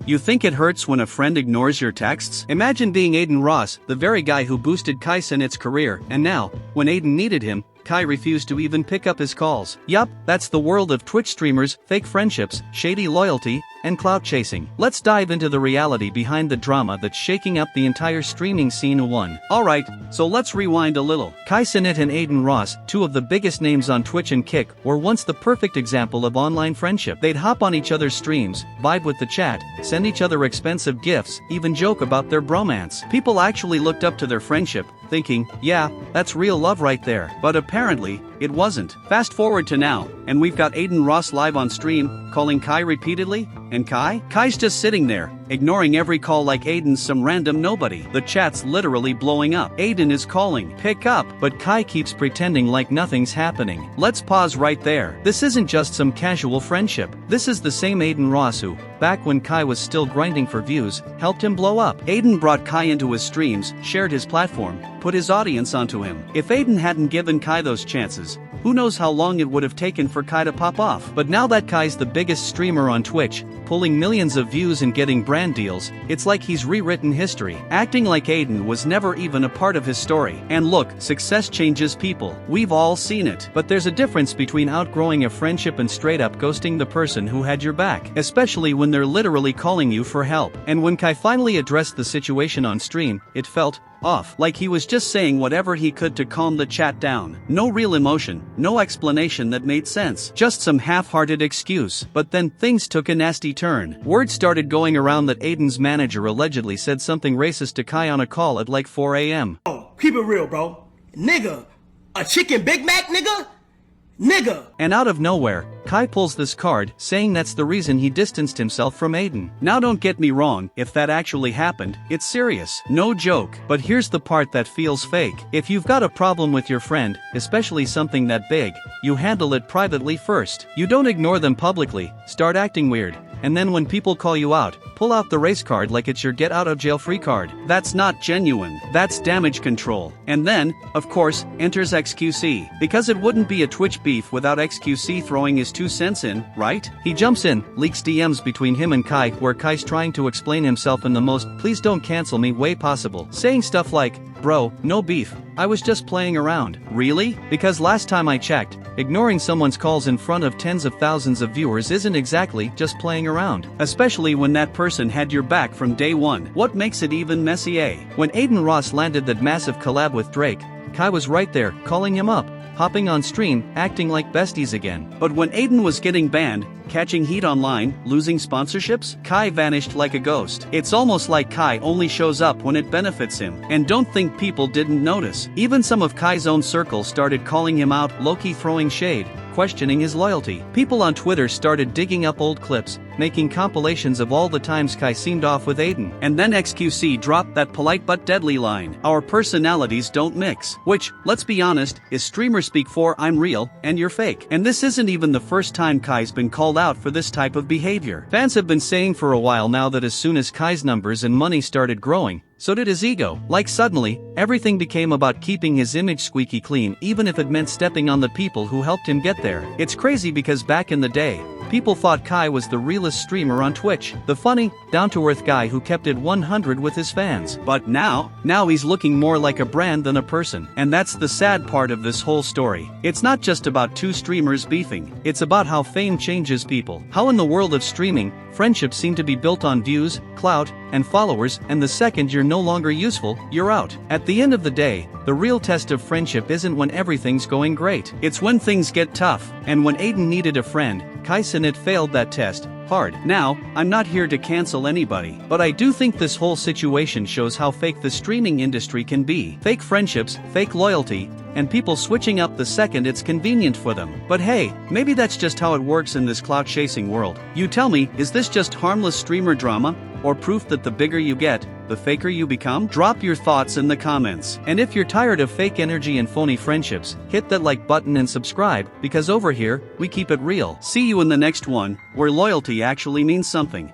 You think it hurts when a friend ignores your texts? Imagine being Aiden Ross, the very guy who boosted Kai Cenat's career, and now, when Aiden needed him, Kai refused to even pick up his calls. Yup, that's the world of Twitch streamers, fake friendships, shady loyalty, and clout chasing. Let's dive into the reality behind the drama that's shaking up the entire streaming scene. Alright, so let's rewind a little. Kai Cenat and Aiden Ross, two of the biggest names on Twitch and Kick, were once the perfect example of online friendship. They'd hop on each other's streams, vibe with the chat, send each other expensive gifts, even joke about their bromance. People actually looked up to their friendship, thinking, yeah, that's real love right there. But apparently, it wasn't. Fast forward to now, and we've got Aiden Ross live on stream, calling Kai repeatedly, and Kai's just sitting there, ignoring every call like Aiden's some random nobody. The chat's literally blowing up. Aiden is calling, pick up, but Kai keeps pretending like nothing's happening. Let's pause right there. This isn't just some casual friendship. This is the same Aiden Ross who, back when Kai was still grinding for views, helped him blow up. Aiden brought Kai into his streams, shared his platform, put his audience onto him. If Aiden hadn't given Kai those chances, who knows how long it would have taken for Kai to pop off. But now that Kai's the biggest streamer on Twitch, pulling millions of views and getting brand deals, it's like he's rewritten history, acting like Aiden was never even a part of his story. And look, success changes people. We've all seen it. But there's a difference between outgrowing a friendship and straight up ghosting the person who had your back, especially when they're literally calling you for help. And when Kai finally addressed the situation on stream, it felt off, like he was just saying whatever he could to calm the chat down. No real emotion, no explanation that made sense, just some half-hearted excuse. But then things took a nasty turn. Word started going around that Aiden's manager allegedly said something racist to Kai on a call at like 4 a.m. Oh, keep it real, bro. Nigga, a chicken Big Mac, nigga? And out of nowhere, Kai pulls this card, saying that's the reason he distanced himself from Aiden. Now don't get me wrong, if that actually happened, it's serious. No joke. But here's the part that feels fake. If you've got a problem with your friend, especially something that big, you handle it privately first. You don't ignore them publicly, start acting weird, and then when people call you out, pull out the race card like it's your get out of jail free card. That's not genuine. That's damage control. And then, of course, enters XQC. Because it wouldn't be a Twitch beef without XQC throwing his 2 cents in, right? He jumps in, leaks DMs between him and Kai where Kai's trying to explain himself in the most please don't cancel me way possible, saying stuff like, bro, no beef, I was just playing around. Really? Because last time I checked, ignoring someone's calls in front of tens of thousands of viewers isn't exactly just playing around. Especially when that person had your back from day one. What makes it even messier? When Aiden Ross landed that massive collab with Drake, Kai was right there, calling him up, hopping on stream, acting like besties again. But when Aiden was getting banned, catching heat online, losing sponsorships, Kai vanished like a ghost. It's almost like Kai only shows up when it benefits him. And don't think people didn't notice. Even some of Kai's own circle started calling him out, low-key throwing shade, questioning his loyalty. People on Twitter started digging up old clips, making compilations of all the times Kai seemed off with Aiden. And then XQC dropped that polite but deadly line, our personalities don't mix. Which, let's be honest, is streamer speak for I'm real, and you're fake. And this isn't even the first time Kai's been called out for this type of behavior. Fans have been saying for a while now that as soon as Kai's numbers and money started growing, so did his ego. Like suddenly, everything became about keeping his image squeaky clean even if it meant stepping on the people who helped him get there. It's crazy because back in the day, people thought Kai was the realest streamer on Twitch, the funny, down-to-earth guy who kept it 100 with his fans. But now he's looking more like a brand than a person. And that's the sad part of this whole story. It's not just about two streamers beefing, it's about how fame changes people. How in the world of streaming, friendships seem to be built on views, clout, and followers, and the second you're no longer useful, you're out. At the end of the day, the real test of friendship isn't when everything's going great. It's when things get tough. And when Aiden needed a friend, Kai Cenat failed that test hard. Now, I'm not here to cancel anybody, but I do think this whole situation shows how fake the streaming industry can be. Fake friendships, fake loyalty, and people switching up the second it's convenient for them. But hey, maybe that's just how it works in this clout-chasing world. You tell me, is this just harmless streamer drama, or proof that the bigger you get, the faker you become? Drop your thoughts in the comments. And if you're tired of fake energy and phony friendships, hit that like button and subscribe, because over here, we keep it real. See you in the next one, where loyalty actually means something.